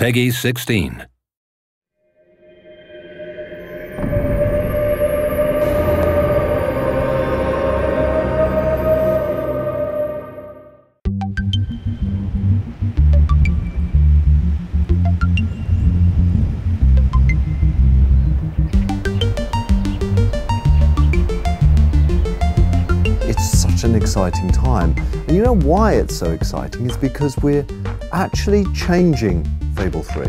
Peggy 16. An exciting time. And you know why it's so exciting? It's because we're actually changing Fable 3.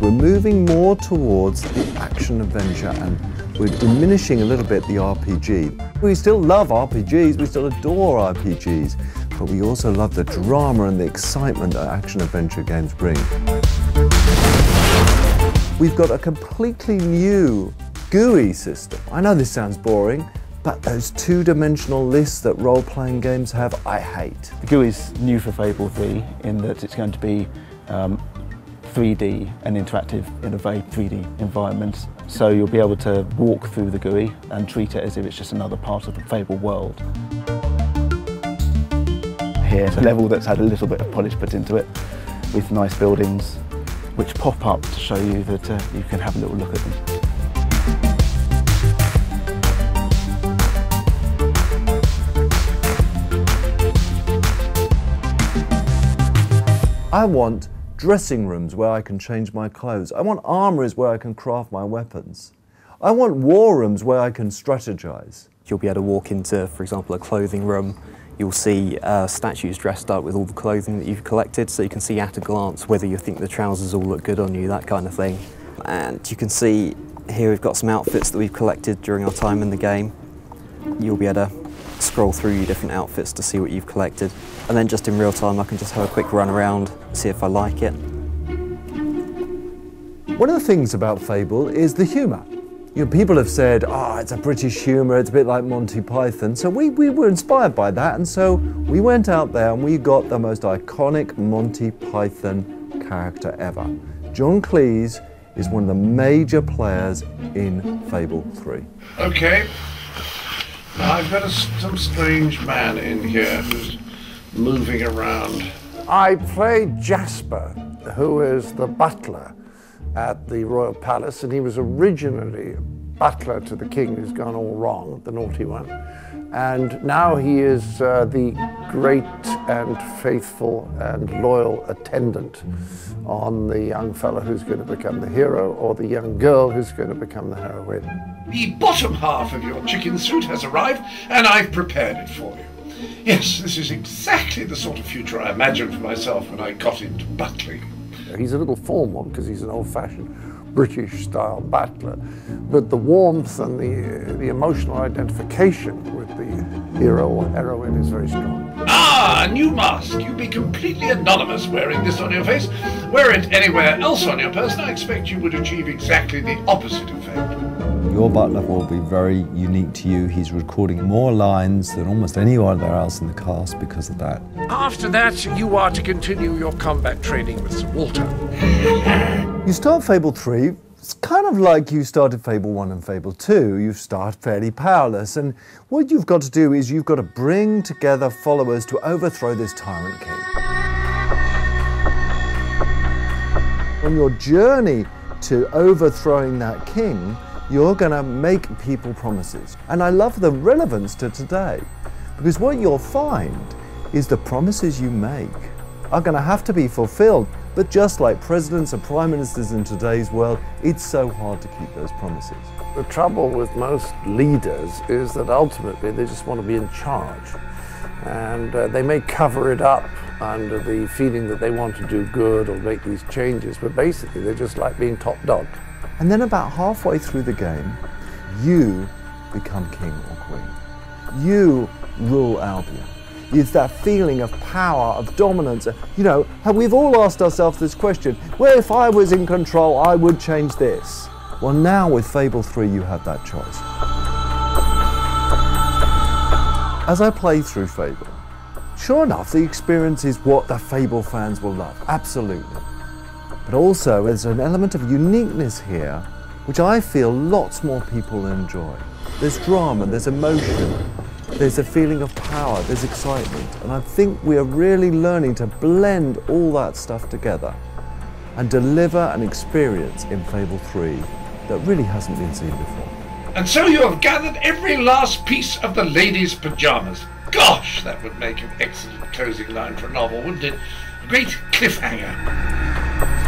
We're moving more towards the action-adventure and we're diminishing a little bit the RPG. We still love RPGs, we still adore RPGs, but we also love the drama and the excitement that action-adventure games bring. We've got a completely new GUI system. I know this sounds boring, but those two-dimensional lists that role-playing games have, I hate. The GUI is new for Fable 3 in that it's going to be 3D and interactive in a very 3D environment. So you'll be able to walk through the GUI and treat it as if it's just another part of the Fable world. Here's a level that's had a little bit of polish put into it with nice buildings which pop up to show you that you can have a little look at them. I want dressing rooms where I can change my clothes. I want armories where I can craft my weapons. I want war rooms where I can strategize. You'll be able to walk into, for example, a clothing room. You'll see statues dressed up with all the clothing that you've collected, so you can see at a glance whether you think the trousers all look good on you, that kind of thing. And you can see here we've got some outfits that we've collected during our time in the game. You'll be able to scroll through your different outfits to see what you've collected. And then just in real time I can just have a quick run around, see if I like it. One of the things about Fable is the humour. You know, people have said, oh, it's a British humour, it's a bit like Monty Python. So we were inspired by that, and so we went out there and we got the most iconic Monty Python character ever. John Cleese is one of the major players in Fable 3. Okay. Now I've got some strange man in here who's moving around. I played Jasper, who is the butler at the royal palace, and he was originally butler to the king who's gone all wrong, the naughty one. And now he is the great and faithful and loyal attendant on the young fellow who's going to become the hero, or the young girl who's going to become the heroine. The bottom half of your chicken suit has arrived, and I've prepared it for you. Yes, this is exactly the sort of future I imagined for myself when I got into butling. He's a little formal because he's an old-fashioned British-style butler, but the warmth and the emotional identification with the hero or heroine is very strong. Ah, a new mask. You'd be completely anonymous wearing this on your face. Wear it anywhere else on your person, I expect you would achieve exactly the opposite effect. Your butler will be very unique to you. He's recording more lines than almost anyone else in the cast because of that. After that, you are to continue your combat training with Sir Walter. You start Fable 3, it's kind of like you started Fable 1 and Fable 2. You start fairly powerless, and what you've got to do is you've got to bring together followers to overthrow this tyrant king. On your journey to overthrowing that king, you're going to make people promises. And I love the relevance to today, because what you'll find is the promises you make are going to have to be fulfilled. But just like presidents and prime ministers in today's world, it's so hard to keep those promises. The trouble with most leaders is that ultimately they just want to be in charge. And they may cover it up under the feeling that they want to do good or make these changes, but basically they just like being top dog. And then about halfway through the game, you become king or queen. You rule Albion. It's that feeling of power, of dominance. You know, we've all asked ourselves this question, well, if I was in control, I would change this. Well, now with Fable 3, you have that choice. As I play through Fable, sure enough, the experience is what the Fable fans will love, absolutely. But also, there's an element of uniqueness here, which I feel lots more people enjoy. There's drama, there's emotion, there's a feeling of power, there's excitement. And I think we are really learning to blend all that stuff together and deliver an experience in Fable 3 that really hasn't been seen before. And so you have gathered every last piece of the lady's pyjamas. Gosh, that would make an excellent closing line for a novel, wouldn't it? A great cliffhanger.